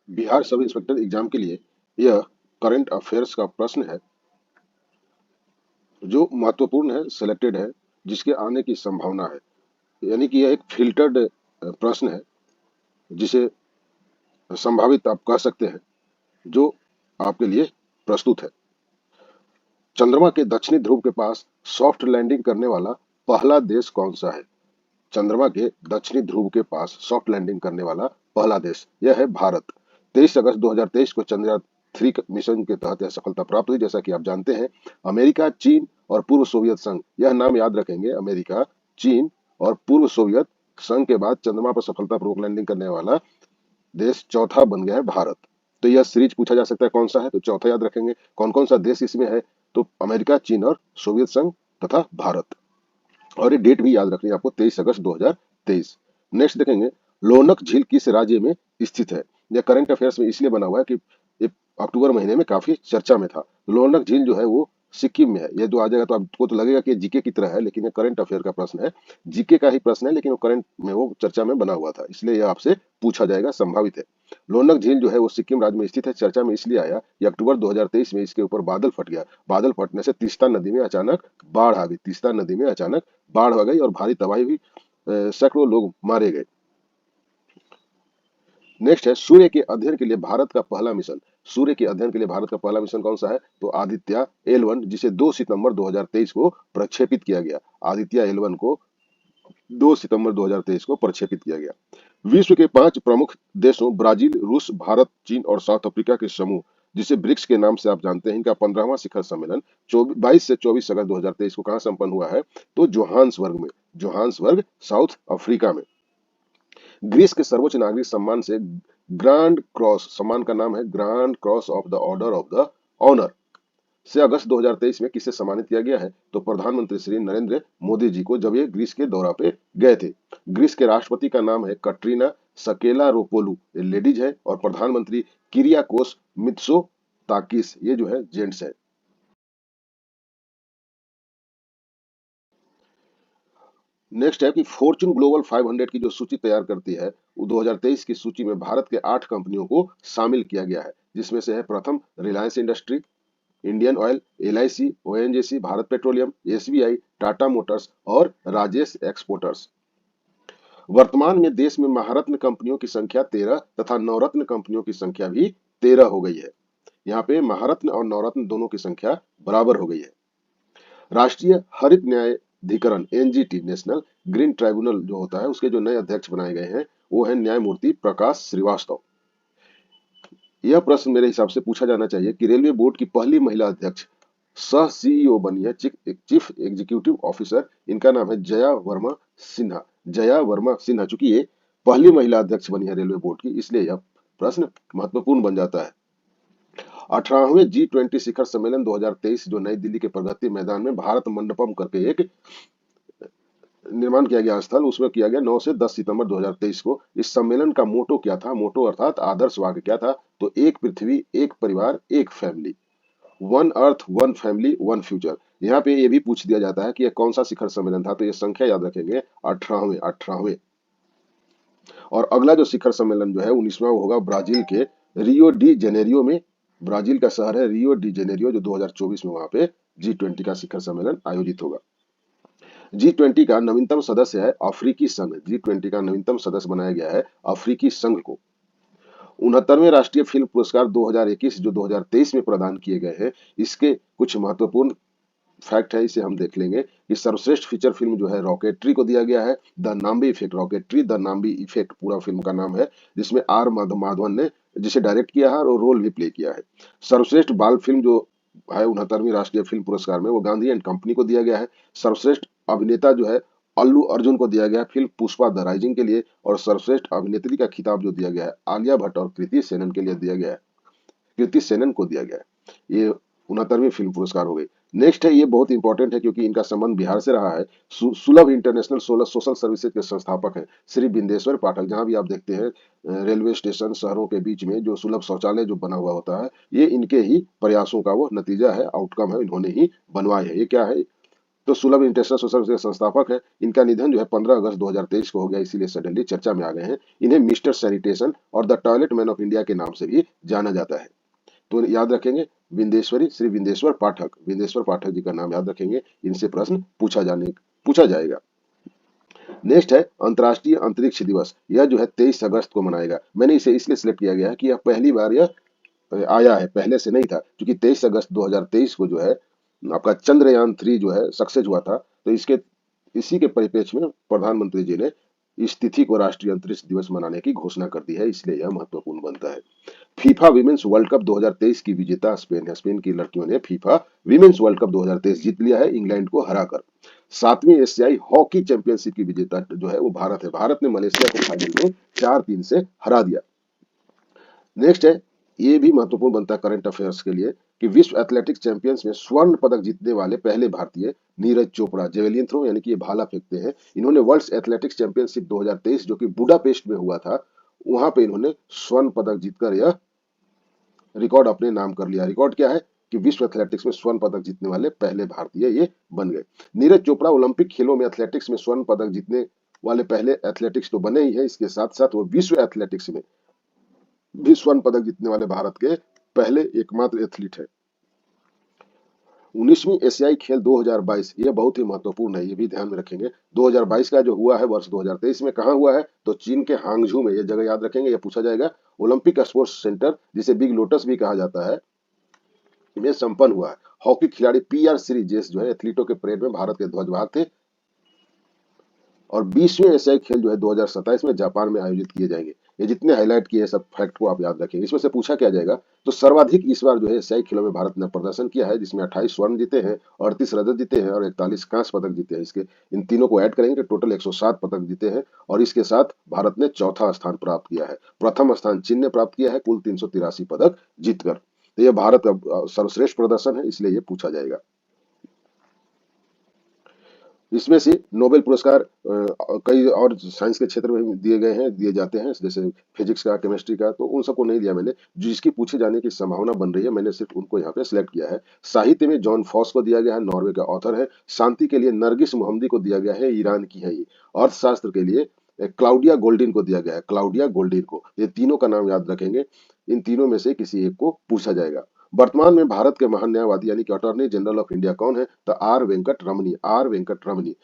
Bihar sub inspector exam के लिए यह करंट अफेयर्स का प्रश्न है जो महत्वपूर्ण है, सिलेक्टेड है, जिसके आने की संभावना है। यानी कि यह एक फिल्टर्ड प्रश्न है जिसे संभावित आप कह सकते हैं, जो आपके लिए प्रस्तुत है। चंद्रमा के दक्षिणी ध्रुव के पास सॉफ्ट लैंडिंग करने वाला पहला देश कौन सा है? चंद्रमा के दक्षिणी ध्रुव के पास सॉफ्ट लैंडिंग करने वाला पहला देश यह है भारत। 23 अगस्त 2023 को चंद्रयान 3 मिशन के तहत यह सफलता प्राप्त हुई। जैसा कि आप जानते हैं, अमेरिका, चीन और पूर्व सोवियत संघ, यह नाम याद रखेंगे, अमेरिका, चीन और पूर्व सोवियत संघ के बाद चंद्रमा पर सफलतापूर्वक लैंडिंग करने वाला देश चौथा बन गया है भारत। तो यह सीरीज पूछा जा सकता है कौन सा है, तो चौथा याद रखेंगे। कौन कौन सा देश इसमें है, तो अमेरिका, चीन और सोवियत संघ तथा भारत। और ये डेट भी याद रखनी है आपको, 23 अगस्त 2023। नेक्स्ट देखेंगे, लोनक झील किस राज्य में स्थित है? यह करंट अफेयर्स में इसलिए बना हुआ है कि ये अक्टूबर महीने में काफी चर्चा में था। लोनक झील जो है वो सिक्किम में है। ये जो आ जाएगा तो आपको तो लगेगा कि जीके की तरह है, लेकिन ये करंट अफेयर का प्रश्न है, जीके का ही प्रश्न है, लेकिन वो करंट में वो चर्चा में बना हुआ था, इसलिए यह आपसे पूछा जाएगा, संभावित है। लोनक झील जो है वो सिक्किम राज्य में स्थित है। चर्चा में इसलिए आया कि अक्टूबर 2023 में इसके ऊपर बादल फट गया। बादल फटने से तीस्ता नदी में अचानक बाढ़ आ गई। तीस्ता नदी में अचानक बाढ़ आ गई और भारी तबाही हुई, सैकड़ों लोग मारे गए। नेक्स्ट है, सूर्य के अध्ययन के लिए भारत का पहला मिशन। सूर्य के अध्ययन के लिए भारत का पहला मिशन कौन सा है, तो आदित्य L1, जिसे 2 सितंबर 2023 को प्रक्षेपित किया गया। आदित्य L1 को 2 सितंबर 2023 को प्रक्षेपित किया गया। विश्व के 5 प्रमुख देशों ब्राजील, रूस, भारत, चीन और साउथ अफ्रीका के समूह, जिसे ब्रिक्स के नाम से आप जानते हैं, इनका 15वां शिखर सम्मेलन 22 से 24 अगस्त 2023 को कहां संपन्न हुआ है, तो जोहान्सबर्ग में। जोहान्सबर्ग, साउथ अफ्रीका में। ग्रीस के सर्वोच्च नागरिक सम्मान से ग्रांड क्रॉस, सम्मान का नाम है grand cross of the order of the honour, से अगस्त 2023 में किसे सम्मानित किया गया है, तो प्रधानमंत्री श्री नरेंद्र मोदी जी को, जब ये ग्रीस के दौरा पे गए थे। ग्रीस के राष्ट्रपति का नाम है कटरीना सकेलारोपोलू, ये लेडीज है, और प्रधानमंत्री किरियाकोस मित्सोताकिस, ये जो है जेंट्स है। नेक्स्ट है कि फॉर्च्यून ग्लोबल 500 की जो सूची तैयार करती है, वो 2023 की सूची में भारत के 8 कंपनियों को शामिल किया गया है, जिसमें से है प्रथम Reliance industry, Indian oil, LIC, ONGC, Bharat petroleum, SBI, Tata Motors और राजेश एक्सपोर्टर्स। वर्तमान में देश में महारत्न कंपनियों की संख्या 13 तथा नवरत्न कंपनियों की संख्या भी 13 हो गई है। यहाँ पे महारत्न और नवरत्न दोनों की संख्या बराबर हो गई है। राष्ट्रीय हरित न्यायाधिकरण NGT, नेशनल ग्रीन ट्राइब्यूनल जो होता है, उसके जो नए अध्यक्ष बनाए गए हैं वो है न्यायमूर्ति प्रकाश श्रीवास्तव। यह प्रश्न मेरे हिसाब से पूछा जाना चाहिए कि रेलवे बोर्ड की पहली महिला अध्यक्ष सह CEO बनी है, चीफ एग्जीक्यूटिव ऑफिसर, इनका नाम है जया वर्मा सिन्हा। जया वर्मा सिन्हा, चूंकि ये पहली महिला अध्यक्ष बनी है रेलवे बोर्ड की, इसलिए यह प्रश्न महत्वपूर्ण बन जाता है। 18वें G20 शिखर सम्मेलन 2023 जो नई दिल्ली के प्रगति मैदान में भारत मंडपम करके एक निर्माण किया गया स्थल, उसमें किया गया 9 से 10 सितंबर 2023 को। इस सम्मेलन का मोटो क्या था, मोटो अर्थात आदर्श वाक्य क्या था, तो एक पृथ्वी, एक परिवार, एक family, one earth, one family, one future. यहाँ पे ये भी पूछ दिया जाता है कि ये कौन सा शिखर सम्मेलन था, तो ये संख्या याद रखेंगे, 18वें। और अगला जो शिखर सम्मेलन जो है 19वां होगा ब्राजील के रियो डी जेनेरियो में। ब्राजील का शहर है रियो डी जेनेरियो, जो 2024 में वहां पे G20 का शिखर सम्मेलन आयोजित होगा। G20 का नवीनतम सदस्य है अफ्रीकी संघ। G20 का नवीनतम सदस्य बनाया गया है अफ्रीकी संघ को। 69वें राष्ट्रीय फिल्म पुरस्कार 2021 जो 2023 में प्रदान किए गए हैं, इसके कुछ महत्वपूर्ण फैक्ट है, इसे हम देख लेंगे कि सर्वश्रेष्ठ फीचर फिल्म जो है रॉकेटरी को दिया गया है, the Nambi effect. Rocketry the Nambi effect पूरा फिल्म का नाम है, जिसमें R माधवन ने जिसे डायरेक्ट किया है और रोल भी प्ले किया है। सर्वश्रेष्ठ बाल फिल्म जो है 69वीं राष्ट्रीय फिल्म पुरस्कार में, वो गांधी एंड कंपनी को दिया गया है। सर्वश्रेष्ठ अभिनेता जो है अल्लू अर्जुन को दिया गया फिल्म पुष्पा द राइजिंग के लिए, और सर्वश्रेष्ठ अभिनेत्री का खिताब जो दिया गया है आलिया भट्ट और कृति सेनन के लिए दिया गया है, कृति सेनन को दिया गया है। ये 69वीं फिल्म पुरस्कार हो गई। नेक्स्ट है, ये बहुत इंपॉर्टेंट है क्योंकि इनका संबंध बिहार से रहा है। सुलभ इंटरनेशनल सोशल सर्विसेज के संस्थापक हैं श्री बिंदेश्वर पाठक। जहां भी आप देखते हैं रेलवे स्टेशन, शहरों के बीच में जो सुलभ शौचालय जो बना हुआ होता है, ये इनके ही प्रयासों का वो नतीजा है, आउटकम है, इन्होंने ही बनवाए है। ये क्या है, तो सुलभ इंटरनेशनल सोशल के संस्थापक है। इनका निधन जो है 15 अगस्त 2023 को हो गया, इसीलिए सडनली चर्चा में आ गए हैं। इन्हें मिस्टर सैनिटेशन और the toilet man of India के नाम से भी जाना जाता है। तो याद रखेंगे विंदेश्वरी श्री विंदेश्वर पाठक जी का नाम याद रखेंगे। इनसे प्रश्न पूछा जाएगा। नेक्स्ट है अंतर्राष्ट्रीय अंतरिक्ष दिवस। यह जो है 23 अगस्त को मनाएगा। मैंने इसे इसलिए सिलेक्ट किया गया है कि यह पहली बार यह आया है, पहले से नहीं था, क्योंकि 23 अगस्त 2023 को जो है आपका चंद्रयान 3 जो है सक्सेस हुआ था। तो इसी के परिप्रेक्ष्य में प्रधानमंत्री जी ने इस तिथि को राष्ट्रीय अंतरिक्ष दिवस मनाने की घोषणा कर दी है, इसलिए यह महत्वपूर्ण बनता है। फीफा विमेंस वर्ल्ड कप 2023 की विजेता स्पेन है। स्पेन की लड़कियों ने फीफा विमेंस वर्ल्ड कप 2023 जीत लिया है इंग्लैंड को हराकर। 7वीं एशियाई हॉकी चैंपियनशिप की विजेता जो है वो भारत है। भारत ने मलेशिया को फाइनल में 4-3 से हरा दिया। नेक्स्ट है, ये भी महत्वपूर्ण बनता है करंट अफेयर्स के लिए कि विश्व एथलेटिक्स चैंपियंस में स्वर्ण पदक जीतने वाले पहले भारतीय नीरज चोपड़ा, जेवेलिन थ्रो यानी कि ये भाला फेंकते हैं। इन्होंने वर्ल्ड एथलेटिक्स चैंपियनशिप 2023 जो कि बुडापेस्ट में हुआ था, वहां पे इन्होंने स्वर्ण पदक जीतकर यह रिकॉर्ड अपने नाम कर लिया। रिकॉर्ड क्या है कि विश्व एथलेटिक्स में स्वर्ण पदक जीतने वाले पहले भारतीय ये बन गए। नीरज चोपड़ा ओलंपिक खेलों में एथलेटिक्स में स्वर्ण पदक जीतने वाले पहले एथलेटिक्स तो बने ही है, इसके साथ साथ वो विश्व एथलेटिक्स में भी स्वर्ण पदक जीतने वाले भारत के पहले एकमात्र एथलीट है। 19वीं एशियाई खेल 2022 ये बहुत ही महत्वपूर्ण है, ये भी ध्यान में रखेंगे। 2022 का जो हुआ है वर्ष 2023 में कहाँ हुआ है, तो चीन के हांगझू में। ये जगह याद रखेंगे, ये पूछा जाएगा। ओलंपिक स्पोर्ट्स सेंटर जिसे बिग लोटस भी कहा जाता है में संपन्न हुआ है। हॉकी खिलाड़ी पीआर सीरीजेस जो है एथलीटों के परेड में भारत के ध्वजवाहक थे। और 20वें एशियाई खेल जो है 2027 में जापान में आयोजित किए जाएंगे। ये जितने हाईलाइट किए सब फैक्ट को आप याद रखेंगे। इसमें से पूछा क्या जाएगा, तो सर्वाधिक इस बार जो है एशियाई खेलों में भारत ने प्रदर्शन किया है, जिसमें 28 स्वर्ण जीते हैं, 38 रजत जीते हैं और 41 कांस्य पदक जीते हैं। इसके इन तीनों को ऐड करेंगे तो टोटल 107 पदक जीते हैं। और इसके साथ भारत ने चौथा स्थान प्राप्त किया है। प्रथम स्थान चीन ने प्राप्त किया है कुल 383 पदक जीतकर। तो यह भारत का सर्वश्रेष्ठ प्रदर्शन है, इसलिए ये पूछा जाएगा। इसमें से नोबेल पुरस्कार कई और साइंस के क्षेत्र में दिए गए हैं, दिए जाते हैं, जैसे फिजिक्स का, केमिस्ट्री का, तो उन सबको नहीं दिया मैंने। जिसकी पूछे जाने की संभावना बन रही है मैंने सिर्फ उनको यहाँ पे सिलेक्ट किया है। साहित्य में जॉन फॉस को दिया गया है, नॉर्वे का ऑथर है। शांति के लिए नरगिस मोहम्मदी को दिया गया है, ईरान की है ये। अर्थशास्त्र के लिए क्लाउडिया गोल्डिन को दिया गया है, क्लाउडिया गोल्डिन को। ये तीनों का नाम याद रखेंगे, इन तीनों में से किसी एक को पूछा जाएगा। वर्तमान में भारत के महान न्यायवादी यानी कि अटॉर्नी जनरल ऑफ इंडिया कौन है, तो आर वेंकट रमनी।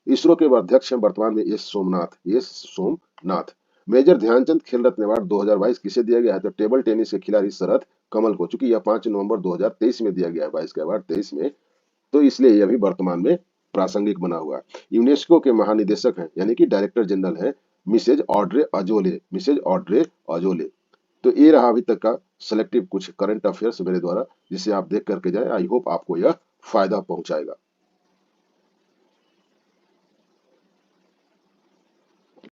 इसरो के अध्यक्ष हैं वर्तमान में एस सोमनाथ। मेजर ध्यानचंद खेल रत्न अवार्ड 2022 किसे दिया गया है, तो टेबल टेनिस के खिलाड़ी शरद कमल को। चूंकि यह 5 नवंबर 2023 में दिया गया है, 22 का अवार्ड 23 में, तो इसलिए यह भी वर्तमान में प्रासंगिक बना हुआ है। यूनेस्को के महानिदेशक हैं यानी कि डायरेक्टर जनरल है मिसेज ऑड्रे अजोले। तो ये रहा अभी तक का सेलेक्टिव कुछ करंट अफेयर्स मेरे द्वारा, जिसे आप देख करके जाए। आई होप आपको यह फायदा पहुंचाएगा।